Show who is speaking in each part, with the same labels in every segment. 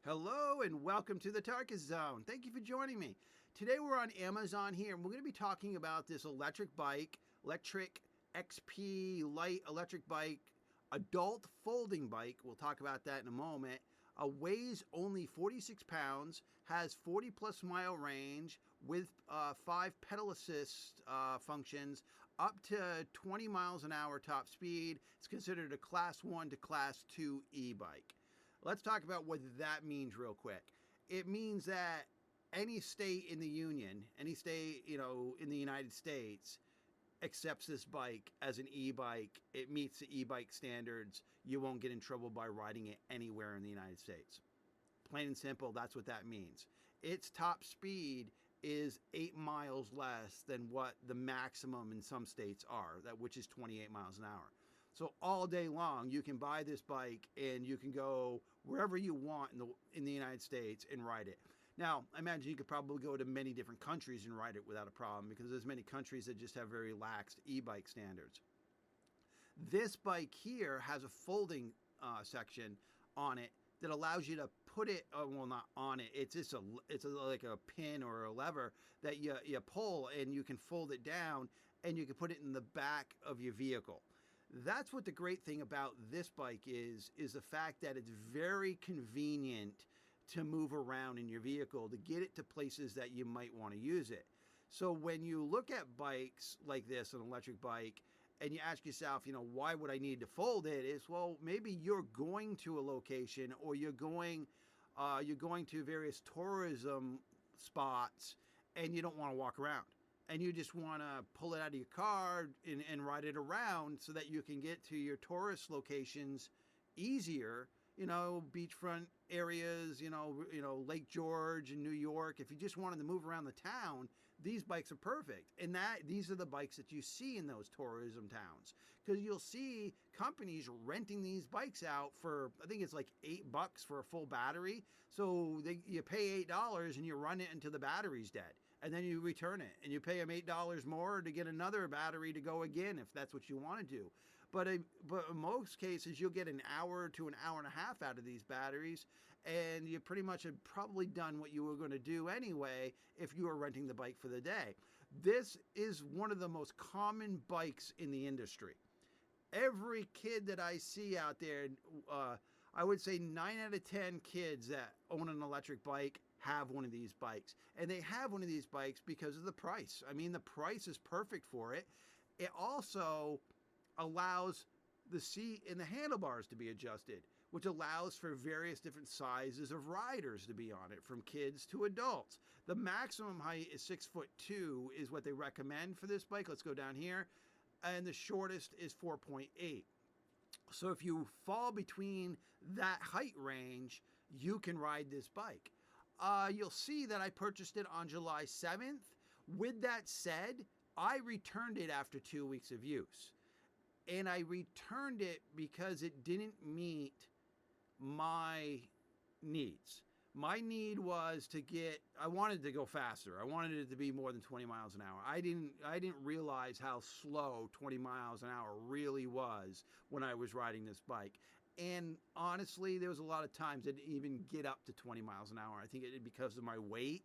Speaker 1: Hello and welcome to the Tarkus Zone. Thank you for joining me. Today we're on Amazon here and we're going to be talking about this electric bike, LECTRIC XP Lite electric bike, adult folding bike. We'll talk about that in a moment. Weighs only 46 pounds, has 40 plus mile range with 5 pedal assist functions, up to 20 miles an hour top speed. It's considered a class 1 to class 2 e-bike. Let's talk about what that means real quick. It means that any state in the union, any state, in the United States accepts this bike as an e-bike. It meets the e-bike standards. You won't get in trouble by riding it anywhere in the United States. Plain and simple, that's what that means. Its top speed is 8 miles less than what the maximum in some states are, which is 28 miles an hour. So all day long, you can buy this bike and you can go wherever you want in the United States and ride it. Now, I imagine you could probably go to many different countries and ride it without a problem because there's many countries that just have very lax e-bike standards. This bike here has a folding section on it that allows you to put it, well, not on it, it's just like a pin or a lever that you pull and you can fold it down and you can put it in the back of your vehicle. That's what the great thing about this bike is the fact that it's very convenient to move around in your vehicle to get it to places that you might want to use it. So when you look at bikes like this, an electric bike, and you ask yourself, why would I need to fold it? Is, well, maybe you're going to a location or you're going to various tourism spots and you don't want to walk around. And you just want to pull it out of your car and ride it around so that you can get to your tourist locations easier, beachfront areas, Lake George in New York. If you just wanted to move around the town, these bikes are perfect. And these are the bikes that you see in those tourism towns. Because you'll see companies renting these bikes out for, I think it's like $8 for a full battery. So you pay $8 and you run it until the battery's dead. And then you return it and you pay them $8 more to get another battery to go again if that's what you want to do. But in most cases, you'll get an hour to an hour and a half out of these batteries, and you pretty much have probably done what you were going to do anyway if you were renting the bike for the day. This is one of the most common bikes in the industry. Every kid that I see out there, I would say 9 out of 10 kids that own an electric bike have one of these bikes. And they have one of these bikes because of the price. I mean, the price is perfect for it. It also allows the seat and the handlebars to be adjusted, which allows for various different sizes of riders to be on it, from kids to adults. The maximum height is 6'2" is what they recommend for this bike. Let's go down here. And the shortest is 4.8. So if you fall between that height range, you can ride this bike. You'll see that I purchased it on July 7th. With that said, I returned it after 2 weeks of use. And I returned it because it didn't meet my needs. My need was I wanted to go faster. I wanted it to be more than 20 miles an hour. I didn't realize how slow 20 miles an hour really was when I was riding this bike. And honestly, there was a lot of times it didn't even get up to 20 miles an hour. I think it because of my weight.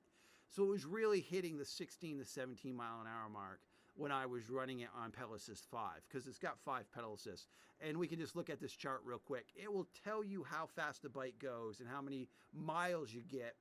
Speaker 1: So it was really hitting the 16 to 17 mile an hour mark when I was running it on pedal assist 5, because it's got 5 pedal assists. And we can just look at this chart real quick. It will tell you how fast the bike goes and how many miles you get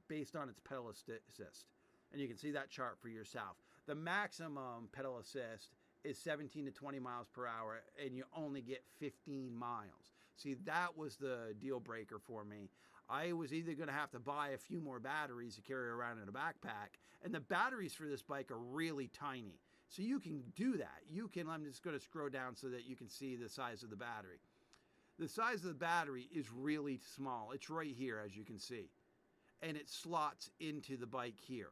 Speaker 1: based on its pedal assist. And you can see that chart for yourself. The maximum pedal assist is 17 to 20 miles per hour, and you only get 15 miles. See, that was the deal breaker for me. I was either going to have to buy a few more batteries to carry around in a backpack, and the batteries for this bike are really tiny. So you can do that. I'm just going to scroll down so that you can see the size of the battery. The size of the battery is really small. It's right here, as you can see. And it slots into the bike here.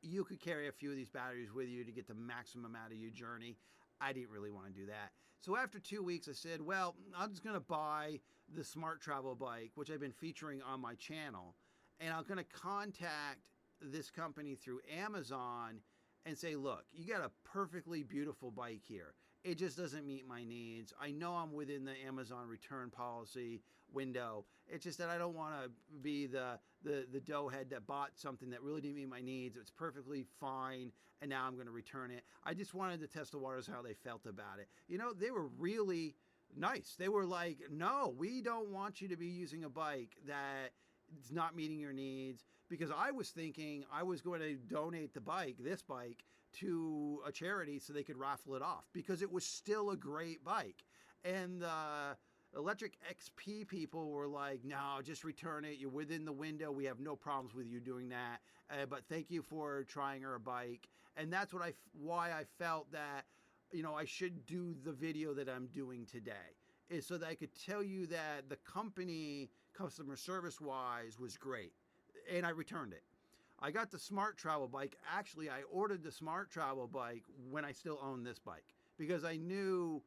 Speaker 1: You could carry a few of these batteries with you to get the maximum out of your journey. I didn't really want to do that. So after 2 weeks, I said, well, I'm just going to buy the Smart Travel bike, which I've been featuring on my channel. And I'm going to contact this company through Amazon and say, look, you got a perfectly beautiful bike here. it just doesn't meet my needs. I know I'm within the Amazon return policy window. It's just that I don't want to be the doughhead that bought something that really didn't meet my needs. It's perfectly fine, and now I'm going to return it. I just wanted to test the waters how they felt about it. You know, they were really nice. They were like, no, we don't want you to be using a bike that is not meeting your needs, because I was thinking I was going to donate this bike, to a charity so they could raffle it off, because it was still a great bike. And the Electric XP people were like, no, just return it. You're within the window. We have no problems with you doing that. But thank you for trying our bike. And that's why I felt that, you know, I should do the video that I'm doing today, is so that I could tell you that the company, customer service wise, was great. And I returned it. I got the Smart Travel bike. Actually, I ordered the Smart Travel bike when I still owned this bike, because I knew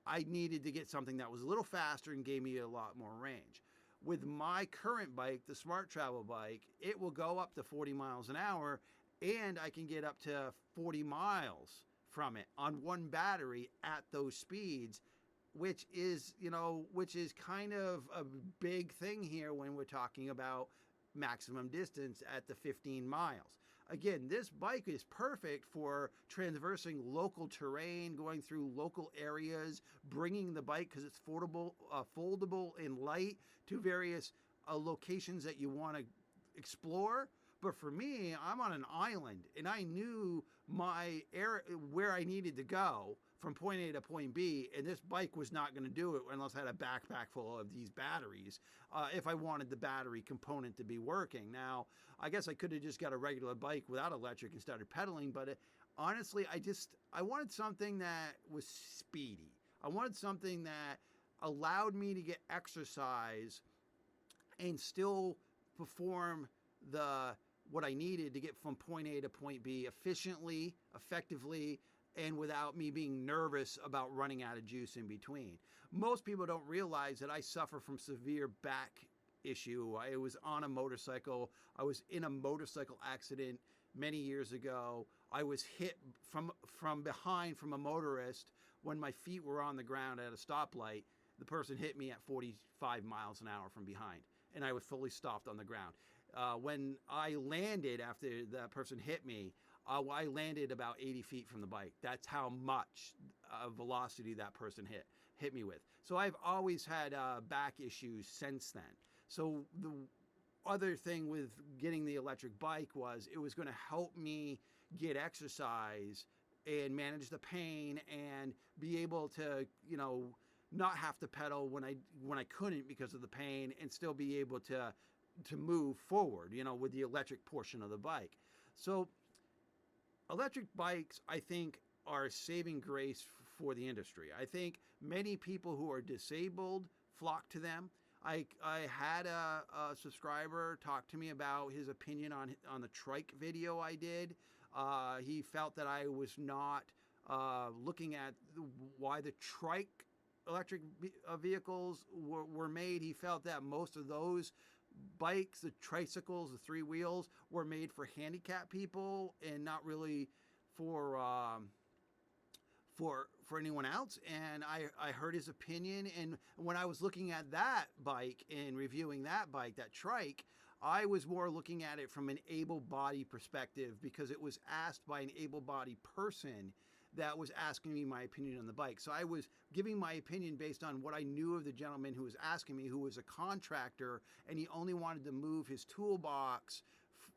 Speaker 1: I needed to get something that was a little faster and gave me a lot more range. With my current bike, the Smart Travel bike, it will go up to 40 miles an hour, and I can get up to 40 miles from it on one battery at those speeds, which is kind of a big thing here when we're talking about maximum distance at the 15 miles. Again, this bike is perfect for traversing local terrain, going through local areas, bringing the bike, because it's foldable and light, to various locations that you want to explore. But for me, I'm on an island, and I knew my area where I needed to go from point A to point B, and this bike was not going to do it unless I had a backpack full of these batteries, if I wanted the battery component to be working. Now, I guess I could have just got a regular bike without electric and started pedaling, but honestly, I wanted something that was speedy. I wanted something that allowed me to get exercise and still perform what I needed to get from point A to point B efficiently, effectively, and without me being nervous about running out of juice in between. Most people don't realize that I suffer from severe back issue. I was on a motorcycle. I was in a motorcycle accident many years ago. I was hit from behind from a motorist when my feet were on the ground at a stoplight. The person hit me at 45 miles an hour from behind, and I was fully stopped on the ground. When I landed after that person hit me, I landed about 80 feet from the bike. That's how much velocity that person hit me with. So I've always had back issues since then. So the other thing with getting the electric bike was it was going to help me get exercise and manage the pain and be able to, not have to pedal when I couldn't because of the pain, and still be able to move forward, with the electric portion of the bike. So electric bikes, I think, are a saving grace for the industry. I think many people who are disabled flock to them. I had a subscriber talk to me about his opinion on the trike video I did. He felt that I was not looking at why the trike electric vehicles were made. He felt that most of those bikes, the tricycles, the three wheels, were made for handicapped people and not really for anyone else. And I heard his opinion, and when I was looking at that bike and reviewing that bike, that trike, I was more looking at it from an able-bodied perspective, because it was asked by an able-bodied person that was asking me my opinion on the bike. So I was giving my opinion based on what I knew of the gentleman who was asking me, who was a contractor, and he only wanted to move his toolbox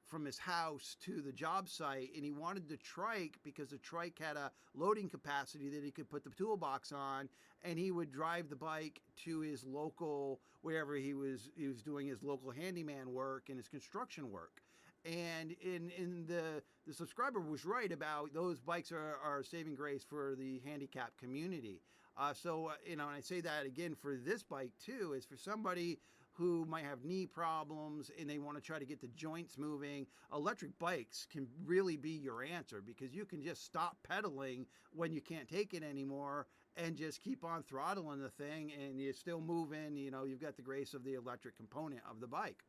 Speaker 1: from his house to the job site, and he wanted the trike because the trike had a loading capacity that he could put the toolbox on, and he would drive the bike to his local, wherever he was doing his local handyman work and his construction work. And in the subscriber was right about those bikes are saving grace for the handicapped community. And I say that again for this bike too, is for somebody who might have knee problems and they want to try to get the joints moving. Electric bikes can really be your answer, because you can just stop pedaling when you can't take it anymore and just keep on throttling the thing, and you're still moving. You've got the grace of the electric component of the bike.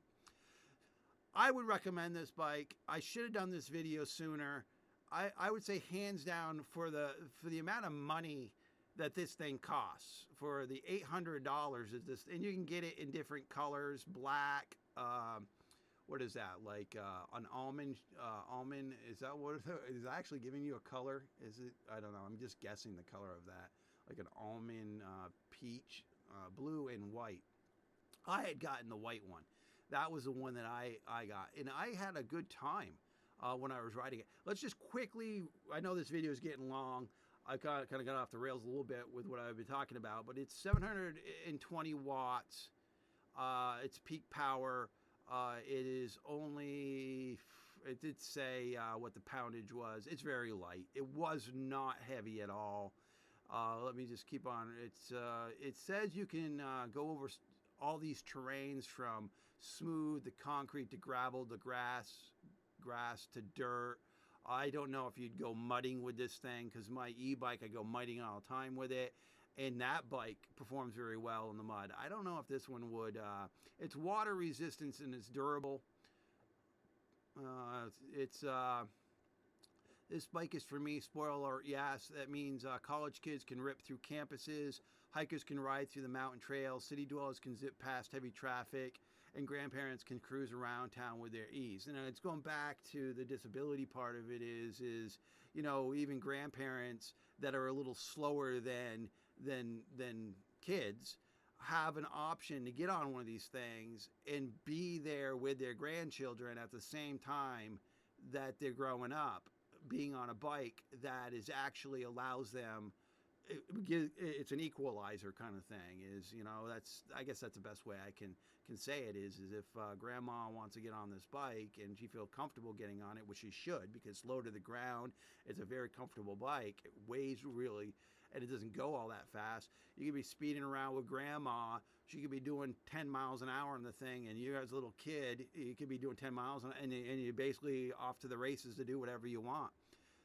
Speaker 1: I would recommend this bike. I should have done this video sooner. I would say hands down for the amount of money that this thing costs, for the $800 is this, and you can get it in different colors, black. What is that? Like an almond? Almond, is that what is it actually giving you a color? Is it? I don't know. I'm just guessing the color of that. Like an almond, peach, blue, and white. I had gotten the white one. That was the one that I got, and I had a good time when I was riding it. Let's just quickly. I know this video is getting long. I kind of got off the rails a little bit with what I've been talking about, but it's 720 watts. It's peak power. It is only, it did say what the poundage was. It's very light. It was not heavy at all. Let me just keep on. It says you can go over all these terrains from smooth to concrete to gravel to grass to dirt. I don't know if you'd go mudding with this thing, because my e-bike, I go mudding all the time with it. And that bike performs very well in the mud. I don't know if this one would. It's water resistance and it's durable. This bike is for me. Spoiler alert, yes. That means college kids can rip through campuses. Hikers can ride through the mountain trails. City dwellers can zip past heavy traffic. And grandparents can cruise around town with their ease. And it's going back to the disability part of it is even grandparents that are a little slower than kids have an option to get on one of these things and be there with their grandchildren at the same time that they're growing up, being on a bike that is actually allows them. It's an equalizer kind of thing. I guess that's the best way I can say it is if grandma wants to get on this bike and she feels comfortable getting on it, which she should, because it's low to the ground. It's a very comfortable bike. It weighs really, and it doesn't go all that fast. You could be speeding around with grandma. She could be doing 10 miles an hour on the thing, and you as a little kid, you could be doing 10 miles, and you're basically off to the races to do whatever you want.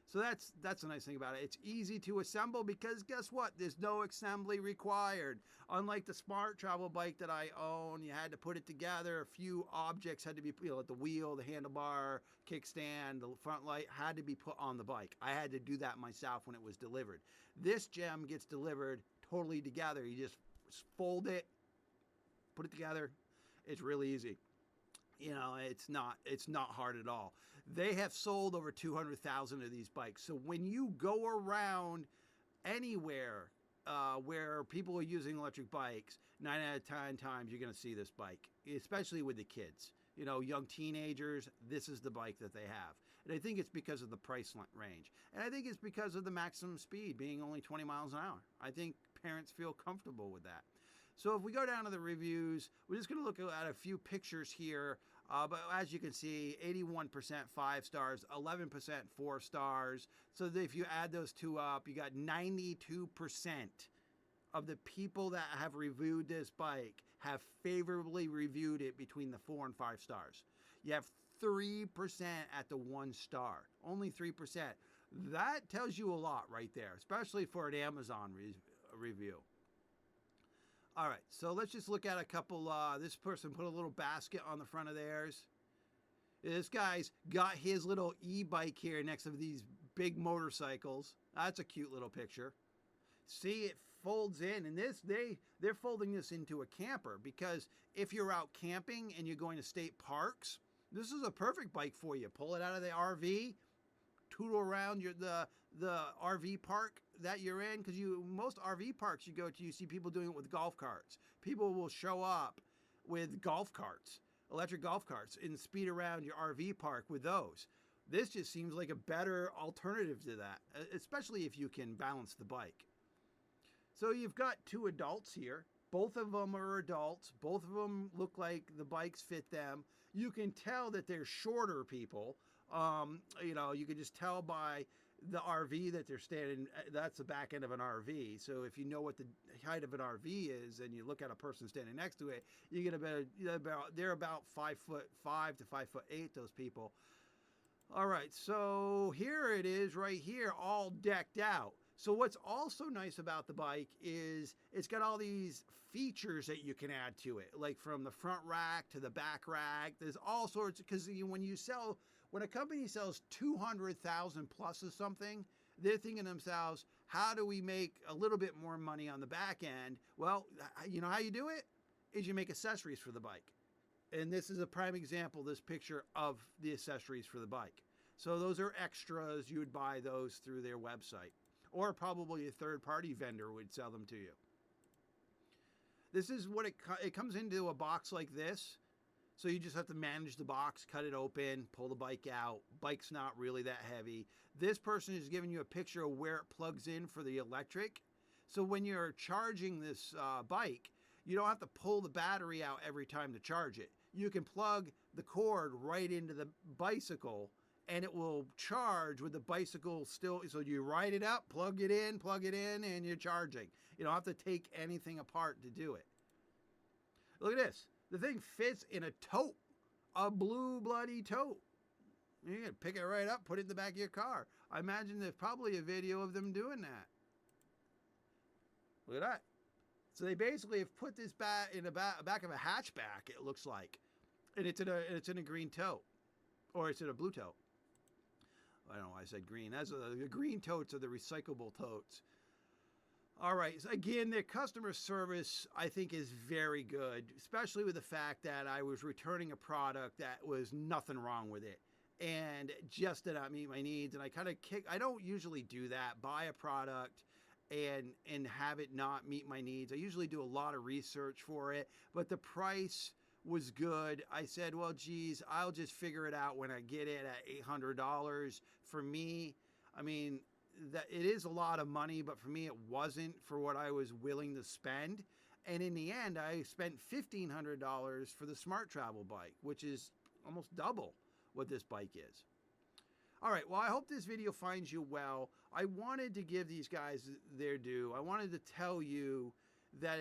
Speaker 1: So that's the nice thing about it. It's easy to assemble because guess what? There's no assembly required. Unlike the Smart Travel bike that I own, you had to put it together. A few objects had to be, like the wheel, the handlebar, kickstand, the front light had to be put on the bike. I had to do that myself when it was delivered. This gem gets delivered totally together. You just fold it, put it together. It's really easy. It's not hard at all. They have sold over 200,000 of these bikes. So when you go around anywhere where people are using electric bikes, 9 out of 10 times you're going to see this bike, especially with the kids. Young teenagers, this is the bike that they have. And I think it's because of the price range. And I think it's because of the maximum speed being only 20 miles an hour. I think parents feel comfortable with that. So if we go down to the reviews, we're just going to look at a few pictures here. But as you can see, 81% 5 stars, 11% 4 stars. So if you add those two up, you got 92% of the people that have reviewed this bike have favorably reviewed it between the 4 and 5 stars. You have 3% at the 1 star, only 3%. That tells you a lot right there, especially for an Amazon review. All right, so let's just look at a couple. This person put a little basket on the front of theirs. This guy's got his little e-bike here next to these big motorcycles. That's a cute little picture. See, it folds in, and they're folding this into a camper, because if you're out camping and you're going to state parks, this is a perfect bike for you. Pull it out of the RV, tootle around the RV park that you're in, because most RV parks you go to, you see people doing it with golf carts. People will show up with golf carts, electric golf carts, and speed around your RV park with those. This just seems like a better alternative to that, especially if you can balance the bike. So you've got 2 adults here. Both of them are adults. Both of them look like the bikes fit them. You can tell that they're shorter people. You can just tell by the RV that they're standing. That's the back end of an RV. So if you know what the height of an RV is, and you look at a person standing next to it, you get they're about 5'5" to 5'8", those people. All right, so here it is right here, all decked out. So what's also nice about the bike is it's got all these features that you can add to it, like from the front rack to the back rack. There's all sorts, because when a company sells 200,000 plus of something, they're thinking to themselves, how do we make a little bit more money on the back end? Well, you know how you do it is you make accessories for the bike. And this is a prime example, this picture of the accessories for the bike. So those are extras. You would buy those through their website, or probably a third-party vendor would sell them to you. This is what it comes into a box like this. So you just have to manage the box, cut it open, pull the bike out. Bike's not really that heavy. This person is giving you a picture of where it plugs in for the electric. So when you're charging this bike, you don't have to pull the battery out every time to charge it. You can plug the cord right into the bicycle and it will charge with the bicycle still. So you ride it up, plug it in, and you're charging. You don't have to take anything apart to do it. Look at this. The thing fits in a tote, a blue bloody tote. You can pick it right up, put it in the back of your car. I imagine there's probably a video of them doing that. Look at that. So they basically have put this back in the back of a hatchback, it looks like. And it's in a green tote. Or it's in a blue tote. I don't know why I said green. The green totes are the recyclable totes. All right. So again, their customer service, I think, is very good, especially with the fact that I was returning a product that was nothing wrong with it and just did not meet my needs. And I don't usually do that, buy a product and have it not meet my needs. I usually do a lot of research for it, but the price was good. I said, well, geez, I'll just figure it out when I get it at $800. For me, I mean, that it is a lot of money, but for me, it wasn't for what I was willing to spend. And in the end, I spent $1,500 for the Smart Travel bike, which is almost double what this bike is. All right, well, I hope this video finds you well. I wanted to give these guys their due. I wanted to tell you that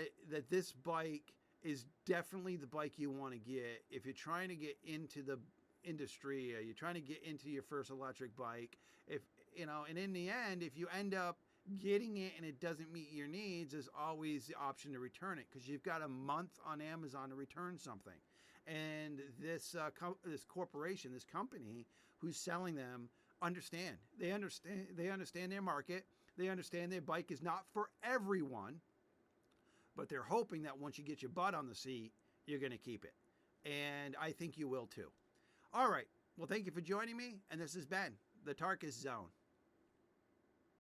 Speaker 1: this bike is definitely the bike you want to get if you're trying to get into the industry, or you're trying to get into your first electric bike. If you know, and in the end, if you end up getting it and it doesn't meet your needs, there's always the option to return it, because you've got a month on Amazon to return something. And this corporation, this company who's selling them, understand. They understand their market. They understand their bike is not for everyone, but they're hoping that once you get your butt on the seat, you're going to keep it. And I think you will too. All right. Well, thank you for joining me. And this has been the Tarkus Zone.